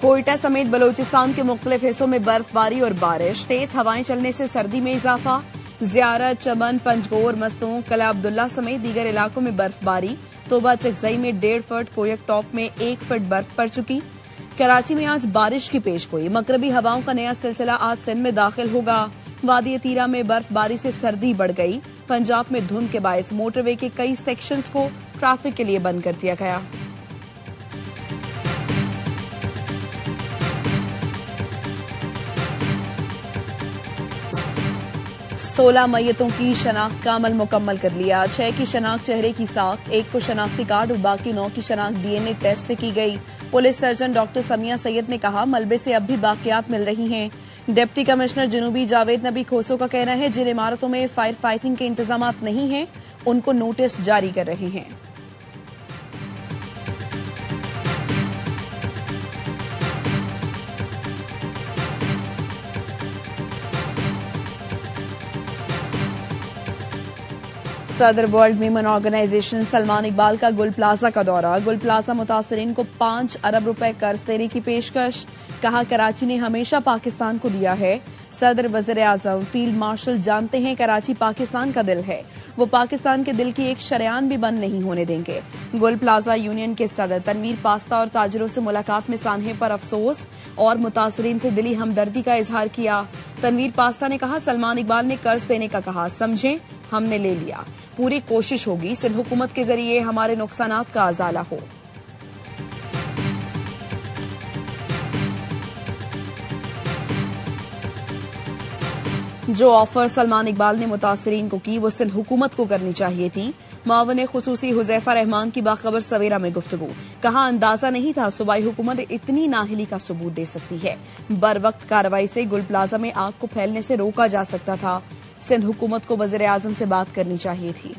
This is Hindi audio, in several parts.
कोयटा समेत बलूचिस्तान के मुख्तलिफ हिस्सों में बर्फबारी और बारिश, तेज हवाएं चलने से सर्दी में इजाफा। ज़ियारत, चमन, पंजगोर, मस्तूं, कला अब्दुल्ला समेत दीगर इलाकों में बर्फबारी। तोबा चकजई में 1.5 फुट, कोयक टॉप में 1 फुट बर्फ पड़ चुकी। कराची में आज बारिश की पेशगोई, मगरबी हवाओं का नया सिलसिला आज सिंध में दाखिल होगा। वादी तीरा में बर्फबारी से सर्दी बढ़ गई। पंजाब में धुंध के बायस मोटरवे के कई सेक्शंस को ट्रैफिक के लिए बंद कर दिया गया। सोलह मैयतों की शनाख्त का अमल मुकम्मल कर लिया। 6 की शनाख्त चेहरे की साख, 1 को शनाख्ती कार्ड और बाकी 9 की शनाख्त डीएनए टेस्ट से की गई। Police surgeon doctor Samiya Syed ने कहा, मलबे से अब भी बाकियात मिल रही हैं। डिप्टी कमिश्नर जनूबी जावेद नबी खोसो का कहना है, जिन इमारतों में फायर फाइटिंग के इंतजाम नहीं हैं, उनको नोटिस जारी कर रहे हैं। सदर world women organisation Salman Iqbal का गुल प्लाजा का दौरा। गुल प्लाजा मुतासरीन को 5 अरब रुपए कर्ज देने की पेशकश। कहा, कराची ने हमेशा पाकिस्तान को दिया है। सदर वज़ीर आज़म फील्ड मार्शल जानते हैं कराची पाकिस्तान का दिल है, वो पाकिस्तान के दिल की एक शरेआन भी बंद नहीं होने देंगे। गुल प्लाजा यूनियन के सदर तनवीर पास्ता और ताजिरों से मुलाकात में सानहे पर अफसोस और मुतासरीन से दिली हमदर्दी का इजहार किया। तनवीर पास्ता ने कहा, सलमान इकबाल ने कर्ज देने का कहा, समझें हमने ले लिया, पूरी कोशिश होगी सिंध हुकूमत के जरिए हमारे नुकसानात का अजाला हो। जो ऑफर सलमान इकबाल ने मुतासरीन को की, वो सिंध हुकूमत को करनी चाहिए थी। मावन खुसूसी हुजैफा रहमान की बाखबर सवेरा में गुफ्तगू। कहा, अंदाजा नहीं था सूबाई हुकूमत इतनी नाहिली का सबूत दे सकती है। बर वक्त कार्रवाई से गुल प्लाजा में आग को फैलने से रोका जा सकता था। सिंध हुकूमत को वज़ीर आज़म से बात करनी चाहिए थी।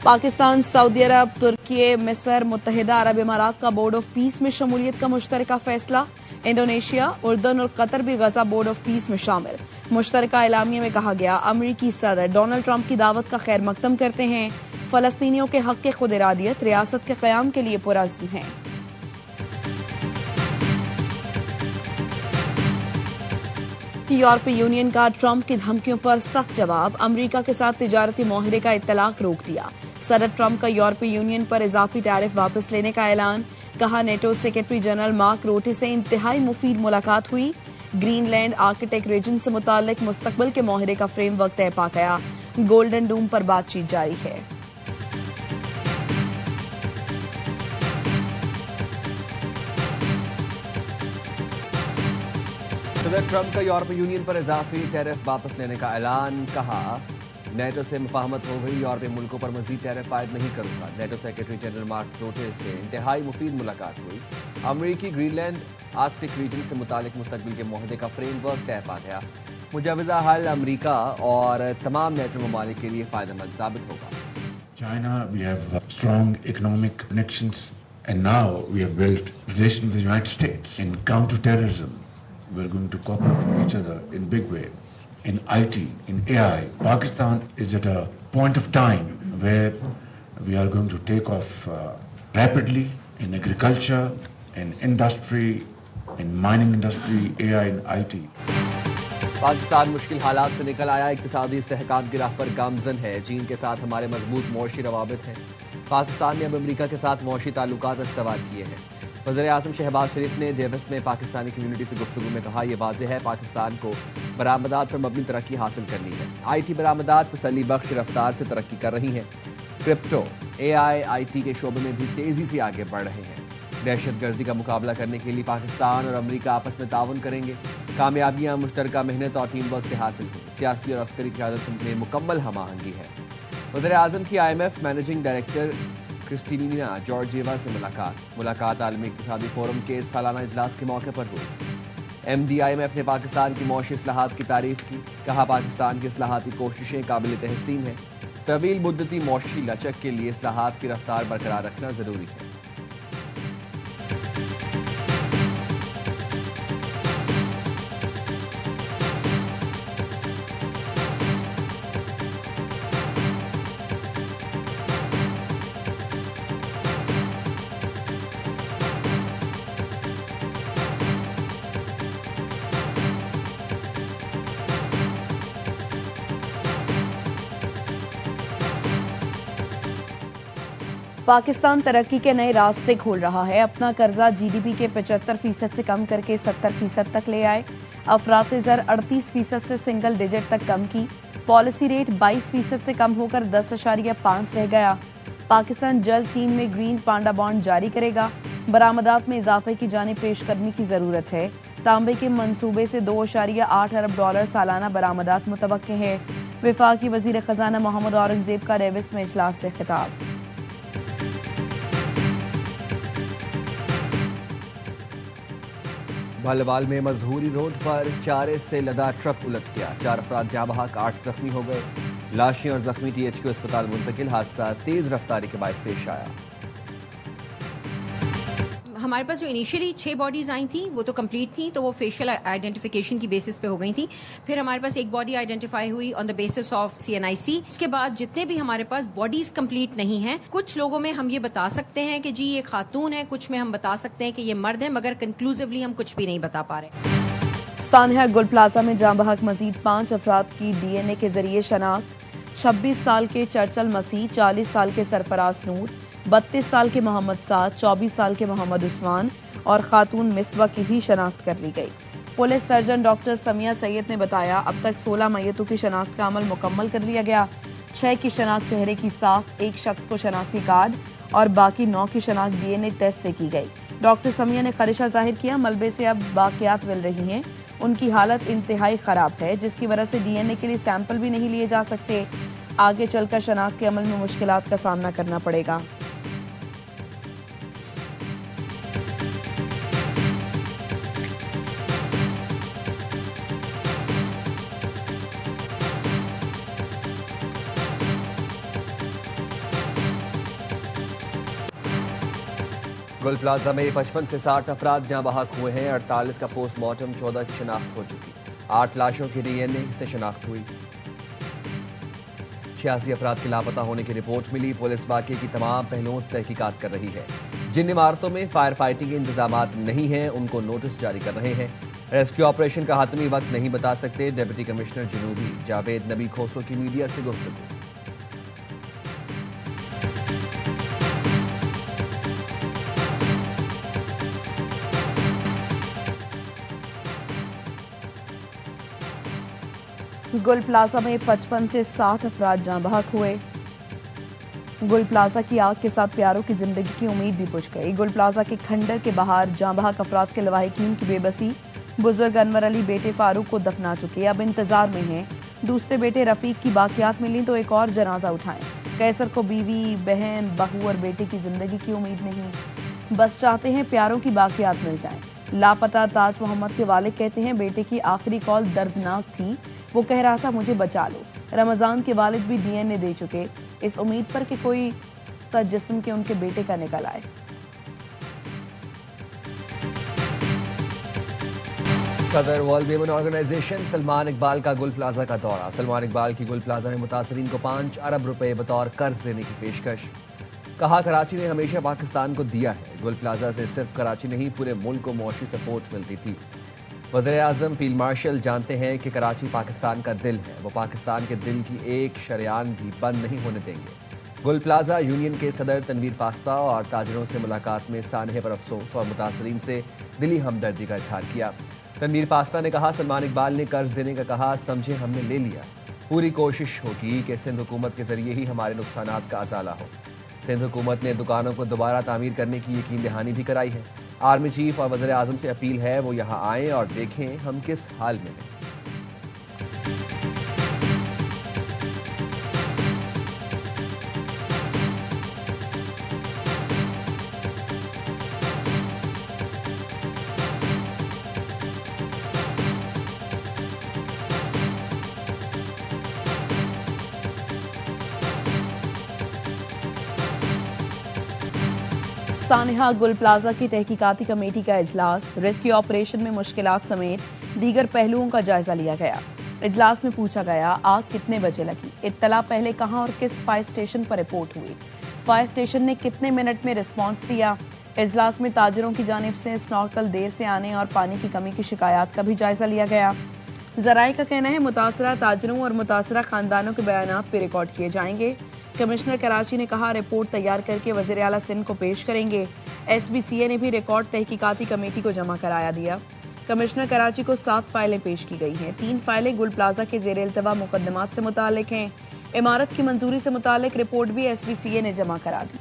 पाकिस्तान, सऊदी अरब, तुर्की, मिस्र, मुत्तहिदा अरब इमारात का बोर्ड ऑफ पीस में शमूलियत का मुश्तरका फैसला। इंडोनेशिया, उर्दन और कतर भी गजा बोर्ड ऑफ पीस में शामिल। मुश्तरका एलामिया में कहा गया, अमरीकी सदर डोनाल्ड ट्रंप की दावत का खैर मकदम करते हैं। फलस्तीनियों के हक के खुद इरादियत, रियासत के कयाम के लिए पुरअज़्म हैं। यूरोपीय यूनियन का ट्रंप की धमकियों पर सख्त जवाब। अमरीका के साथ तिजारती मुआहदे का इत्तलाक रोक दिया। सदर ट्रंप का यूरोपीय यूनियन पर इजाफी टैरिफ वापस लेने का ऐलान। कहा, नेटो सेक्रेटरी जनरल मार्क रूटे से इंतहाई मुफीद मुलाकात हुई। ग्रीनलैंड आर्किटेक्ट रीजन से मुताल्लिक मुस्तकबिल के मुआहदे का फ्रेमवर्क तय पा गया। गोल्डन डूम पर बातचीत जारी है। सदर ट्रंप का यूरोपीय यूनियन पर इजाफी टैरिफ वापस लेने का ऐलान। कहा, नेटो से मुफाहमत हो गई, यूरोपीय मुल्कों पर मजीद टैरिफ आयद नहीं करूंगा। नेटो सेक्रेटरी जनरल मार्क रूटे से इंतहाई मुफीद मुलाकात हुई। अमरीकी ग्रीनलैंड आर्कटिक रीजन से मुतालिक मुस्तकबिल के मुआहदे का फ्रेमवर्क तय पा गया। मुजवजा हल अमरीका और तमाम नेटो ममालिक के लिए फायदेमंद साबित होगा। China, we have strong economic connections, and now we have built relations with the United States in counter-terrorism. We're going to cooperate with each other in big way. In IT, in AI, Pakistan is at a point of time where we are going to take off rapidly in agriculture, in industry, in mining industry, AI and IT. Pakistan मुश्किल हालात से निकल आया, इक्तिसादी इस्तेहकाम की राह पर गामजन है। चीन के साथ हमारे मजबूत मौशी रवाबित हैं। पाकिस्तान ने अब अमरीका के साथ मौशी ताल्लुकात इस्तवार किए हैं। वज़ीर आज़म शहबाज शरीफ ने डेविस में पाकिस्तानी कम्युनिटी से गुफ्तगू में कहा, यह वाज़ेह है पाकिस्तान को बरामदात पर मबनी तरक्की हासिल करनी है। IT बरामदात तसल्ली बख्श रफ्तार से तरक्की कर रही हैं। क्रिप्टो, AI, IT के शोबे में भी तेज़ी से आगे बढ़ रहे हैं। दहशत गर्दी का मुकाबला करने के लिए पाकिस्तान और अमरीका आपस में ताउन करेंगे। कामयाबियाँ मुश्तरका मेहनत और टीम वर्क से हासिल हुई। सियासी और अस्करी क़यादत में मुकम्मल हमआहंगी है। वज़ीर आज़म की IMF managing director Kristalina Georgieva से मुलाकात आलमी इक़्तिसादी फोरम के सालाना इजलास के मौके पर हुई। MD IMF ने पाकिस्तान की मौशी इस्लाहात की तारीफ की। कहा, पाकिस्तान की इस्लाहाती कोशिशें काबिल तहसीन हैं। तवील मुद्दती मौशी लचक के लिए इस्लाहात की रफ्तार बरकरार रखना जरूरी है। पाकिस्तान तरक्की के नए रास्ते खोल रहा है। अपना कर्जा जीडीपी के 75% से कम करके 70% तक ले आए। अफरात ज़र 38% से सिंगल डिजिट तक कम की। पॉलिसी रेट 22% से कम होकर 10.5 रह गया। पाकिस्तान जल्द चीन में ग्रीन पांडा बॉन्ड जारी करेगा। बरामदात में इजाफे की जानिब पेशकदमी की जरूरत है। तांबे के मंसूबे से $2.8 अरब सालाना बरामदात मुतवक्के है। वफाकी वजीर खजाना मोहम्मद औरंगजेब का डेविस में इजलास से खिताब। भालवाल में मजहूरी रोड पर चारे से लदा ट्रक उलट गया। 4 अफराद जाँ बहक, 8 जख्मी हो गए। लाशें और जख्मी THQ अस्पताल मुंतकिल। हादसा तेज रफ्तारी के बायस पेश आया। हमारे पास जो इनिशियली 6 बॉडीज आई थी वो तो कंप्लीट थी, तो वो फेशियल आइडेंटिफिकेशन की बेसिस पे हो गई थी। फिर हमारे पास एक बॉडी आइडेंटिफाई हुई on the basis of CNIC। उसके बाद जितने भी हमारे पास बॉडीज कंप्लीट नहीं हैं, कुछ लोगों में हम ये बता सकते हैं कि जी ये खातून है, कुछ में हम बता सकते हैं कि ये मर्द है, मगर कंक्लूसिवली हम कुछ भी नहीं बता पा रहे। सानिया गुल प्लाजा में जाँ बहक मजीद 5 अफराद की DNA के जरिए शनाख्त। 26 साल के चर्चल मसीह, 40 साल के सरफराज नूर, 32 साल के मोहम्मद साद, 24 साल के मोहम्मद उस्मान और खातून मिसबा की भी शनाख्त कर ली गई। Police surgeon doctor Samiya Syed ने बताया अब तक 16 मैयतों की शनाख्त का अमल मुकम्मल कर लिया गया। 6 की शनाख्त चेहरे की साख, 1 शख्स को शनाख्ती कार्ड और बाकी 9 की शनाख्त DNA टेस्ट से की गई। डॉक्टर समिया ने खदशा जाहिर किया मलबे से अब बाकियात मिल रही हैं। उनकी हालत इंतहाई खराब है, जिसकी वजह से DNA के लिए सैंपल भी नहीं लिए जा सकते। आगे चलकर शनाख्त के अमल में मुश्किलात का सामना करना पड़ेगा। गुल प्लाजा में 55 से 60 अफराद जाँ बहक हुए हैं। 48 का पोस्टमार्टम, 14 की शनाख्त हो चुकी। 8 लाशों की DNA से शनाख्त हुई। 86 अफराद के लापता होने की रिपोर्ट मिली। पुलिस वाकये की तमाम पहलुओं से तहकीकात कर रही है। जिन इमारतों में फायर फाइटिंग के इंतजामात नहीं हैं, उनको नोटिस जारी कर रहे हैं। रेस्क्यू ऑपरेशन का हातमी वक्त नहीं बता सकते। डिप्टी कमिश्नर जनूबी जावेद नबी खोसो की मीडिया से गुफ्तगू। गुल प्लाजा में 55 से 60 अफराद जाँ बहक हुए। गुल प्लाजा की आग के साथ प्यारों की जिंदगी की उम्मीद भी बुझ गई। गुल प्लाजा के खंडर के बाहर जाँ बहक अफराद के लवाहिकीन की बेबसी। बुजुर्ग अनवर अली बेटे फारूक को दफना चुके, अब इंतजार में हैं। दूसरे बेटे रफीक की बाकियात मिली तो एक और जनाजा उठाएं। कैसर को बीवी, बहन, बहू और बेटे की जिंदगी की उम्मीद नहीं, बस चाहते हैं प्यारों की बाकियात मिल जाएं। लापता ताज मोहम्मद के वालिद कहते हैं बेटे की आखिरी कॉल दर्दनाक थी। वो कह रहा था मुझे बचा लो। रमजान के वालिद भी DNA दे चुके, इस उम्मीद पर कि कोई जिस्म के उनके बेटे का निकल आए। सदर world women organisation Salman Iqbal का गुल प्लाजा का दौरा। सलमान इकबाल की गुल प्लाजा में मुतासरीन को 5 अरब रुपए बतौर कर्ज देने की पेशकश। कहा कराची ने हमेशा पाकिस्तान को दिया है। गुल प्लाजा से सिर्फ कराची नहीं पूरे मुल्क को मौशी सपोर्ट मिलती थी। वज़ीर आज़म फील्ड मार्शल जानते हैं कि कराची पाकिस्तान का दिल है। वो पाकिस्तान के दिल की एक शरेआन भी बंद नहीं होने देंगे। गुल प्लाजा यूनियन के सदर तनवीर पास्ता और ताजरों से मुलाकात में सानहे पर अफसोस और मुतासरीन से दिली हमदर्दी का इजहार किया। तनवीर पास्ता ने कहा सलमान इकबाल ने कर्ज देने का कहा, समझे हमने ले लिया। पूरी कोशिश होगी कि सिंध हुकूमत के जरिए ही हमारे नुकसानात का अजाला हो। सिंध हुकूमत ने दुकानों को दोबारा तामीर करने की यकीन दहानी भी कराई है। आर्मी चीफ और वज़ीर आज़म से अपील है वो यहाँ आएँ और देखें हम किस हाल में हैं। सानिहा गुल प्लाजा की तहकीकाती कमेटी का इजलास। रेस्क्यू ऑपरेशन में मुश्किलात समेत दीगर पहलुओं का जायजा लिया गया। इजलास में पूछा गया आग कितने बजे लगी, इत्तला पहले कहां और किस फायर स्टेशन पर रिपोर्ट हुई, फायर स्टेशन ने कितने मिनट में रिस्पॉन्स दिया। इजलास में ताजरों की जानिब से स्नॉर्कल देर से आने और पानी की कमी की शिकायत का भी जायजा लिया गया। जराये का कहना है मुतासरा ताजरों और मुतासरा खानदानों के बयानात पे रिकॉर्ड किए जाएंगे। कमिश्नर कराची ने कहा रिपोर्ट तैयार करके वज़ीर आला सिंध को पेश करेंगे। SBCA ने भी रिकॉर्ड तहकीकाती कमेटी को जमा कराया दिया। कमिश्नर कराची को 7 फाइलें पेश की गई हैं। 3 फाइलें गुल प्लाजा के ज़ेर इल्तवा मुकदमात से मुतालिक हैं। इमारत की मंजूरी से मुतालिक रिपोर्ट भी SBCA ने जमा करा दी।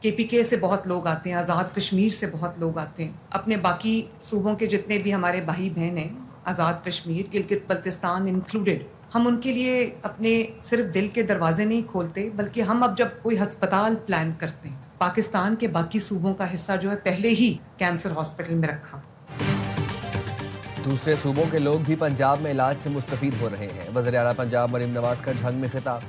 KPK से बहुत लोग आते हैं, आज़ाद कश्मीर से बहुत लोग आते हैं, अपने बाकी सूबों के जितने भी हमारे भाई बहन हैं, आज़ाद कश्मीर, गिलगित बल्तिस्तान इंक्लूडेड, हम उनके लिए अपने सिर्फ दिल के दरवाजे नहीं खोलते, बल्कि हम अब जब कोई हस्पताल प्लान करते हैं, पाकिस्तान के बाकी सूबों का हिस्सा जो है पहले ही कैंसर हॉस्पिटल में रखा। दूसरे सूबों के लोग भी पंजाब में इलाज से मुस्तफीद हो रहे हैं। वज़ीर आला पंजाब मरीम नवाज का झंग में खिताब,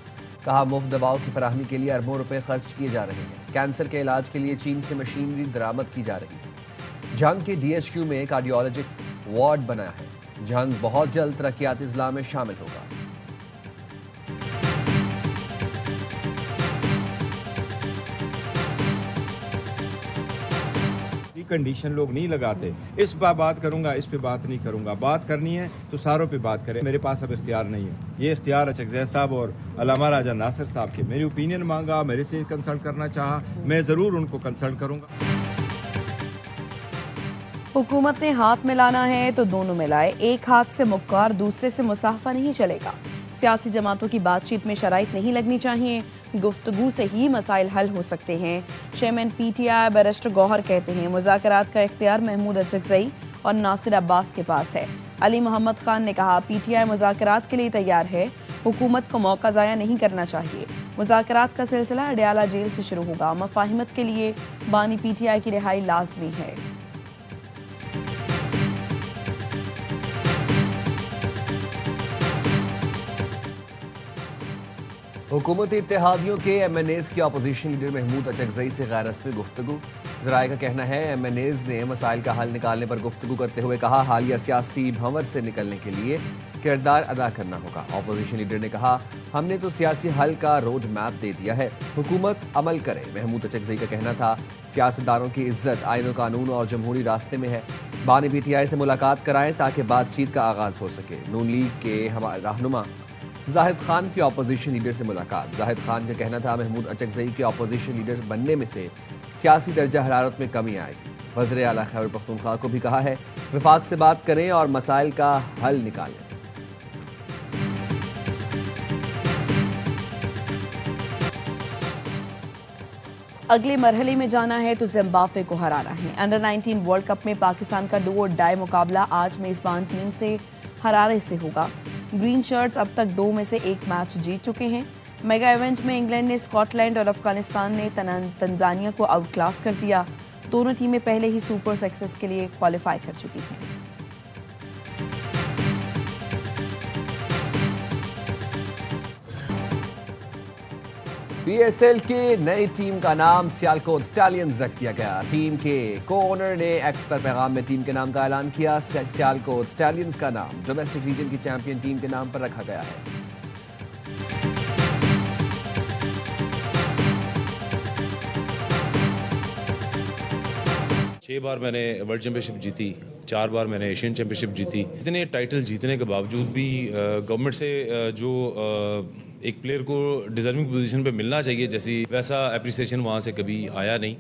कहा मुफ्त दवाओं की फराहमी के लिए अरबों रुपए खर्च किए जा रहे हैं। कैंसर के इलाज के लिए चीन से मशीनरी दरामद की जा रही है। झंग के DHQ में कार्डियोलॉजिक वार्ड बना है। झंग बहुत जल्द तरक्याती इजलास में शामिल होगा। कंडीशन लोग नहीं लगाते। इस पर बात करूंगा, इस पे बात नहीं करूंगा। बात करनी है तो सारों पे बात करें। मेरे पास अब इख्तियार नहीं है। ये इख्तियार अचकज़ई साहब और अल्लामा राजा नासिर साहब के। मेरी ओपिनियन मांगा, मेरे से कंसल्ट करना चाहा, मैं जरूर उनको कंसल्ट करूंगा। हुकूमत ने हाथ मिलाना है तो दोनों मिलाए। एक हाथ से मुक्का, दूसरे से मुसाफा नहीं चलेगा। सियासी जमातों की बातचीत में शराइत नहीं लगनी चाहिए। गुफ्तगू से ही मसाइल हल हो सकते हैं। चेयरमैन PTI बैरिस्टर गौहर कहते हैं मुज़ाकरात का इख्तियार महमूद अचकज़ई और नासिर अब्बास के पास है। अली मोहम्मद खान ने कहा PTI मुज़ाकरात के लिए तैयार है। हुकूमत को मौका ज़ाया नहीं करना चाहिए। मुज़ाकरात का सिलसिला अडयाला जेल से शुरू होगा। मफाहिमत के लिए बानी PTI की रिहाई लाजमी है। हुकूमती इत्तेहादियों के MNAs के अपोजिशन लीडर महमूद अचकज़ई से गैर रस्मी गुफ्तगू। ज़राए का कहना है MNAs ने मसाइल का हल निकालने पर गुफ्तगू करते हुए कहा हालिया सियासी भंवर से निकलने के लिए किरदार अदा करना होगा। अपोजिशन लीडर ने कहा हमने तो सियासी हल का रोड मैप दे दिया है, हुकूमत अमल करे। महमूद अचकज़ई का कहना था सियासतदानों की इज्जत आईन कानून और जमहूरी रास्ते में है। बानी PTI से मुलाकात कराएं ताकि बातचीत का आगाज हो सके। नून लीग के हमारे रहनुमा जाहिद खान की अपोजिशन लीडर से मुलाकात। जाहिद खान का कहना था महमूद अचकज़ई के अपोजिशन लीडर बनने में से सियासी दर्जा हरारत में कमी आएगी। वज़ीर आला खैबर पख्तूनख्वा को भी कहा है विफाक से बात करें और मसाइल का हल निकालें। अगले मरहले में जाना है तो जिम्बाब्वे को हराना है। अंडर 19 वर्ल्ड कप में पाकिस्तान का डू और डाई मुकाबला आज मेजबान टीम से हरारे से होगा। ग्रीन शर्ट्स अब तक 2 में से 1 मैच जीत चुके हैं। मेगा इवेंट में इंग्लैंड ने स्कॉटलैंड और अफगानिस्तान ने तंजानिया को आउट क्लास कर दिया। दोनों टीमें पहले ही सुपर 6 के लिए क्वालिफाई कर चुकी हैं। PSL की नई टीम का नाम सियालकोट स्टैलियंस रख दिया गया। टीम के को ओनर ने एक्स पर पैगाम में टीम के नाम का ऐलान किया। सियालकोट स्टैलियंस का नाम डोमेस्टिक रीजन की चैंपियन टीम के नाम पर रखा गया है। छह बार मैंने वर्ल्ड चैंपियनशिप जीती, 4 बार मैंने एशियन चैंपियनशिप जीती। इतने टाइटल जीतने के बावजूद भी गवर्नमेंट से जो एक प्लेयर को डिजर्विंग पोजीशन पे मिलना चाहिए जैसी वैसा एप्रिसिएशन वहाँ से कभी आया नहीं।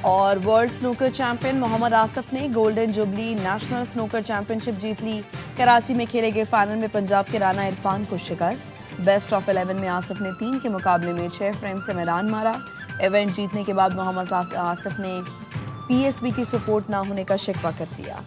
और world snooker champion Mohammad Asif ने golden jubilee national snooker championship जीत ली। कराची में खेले गए फाइनल में पंजाब के राना इरफान को शिकस्त। बेस्ट ऑफ 11 में आसिफ ने 3 के मुकाबले में 6 फ्रेम से मैदान मारा। इवेंट जीतने के बाद मोहम्मद आसिफ ने PSB की सपोर्ट ना होने का शिकवा कर दिया।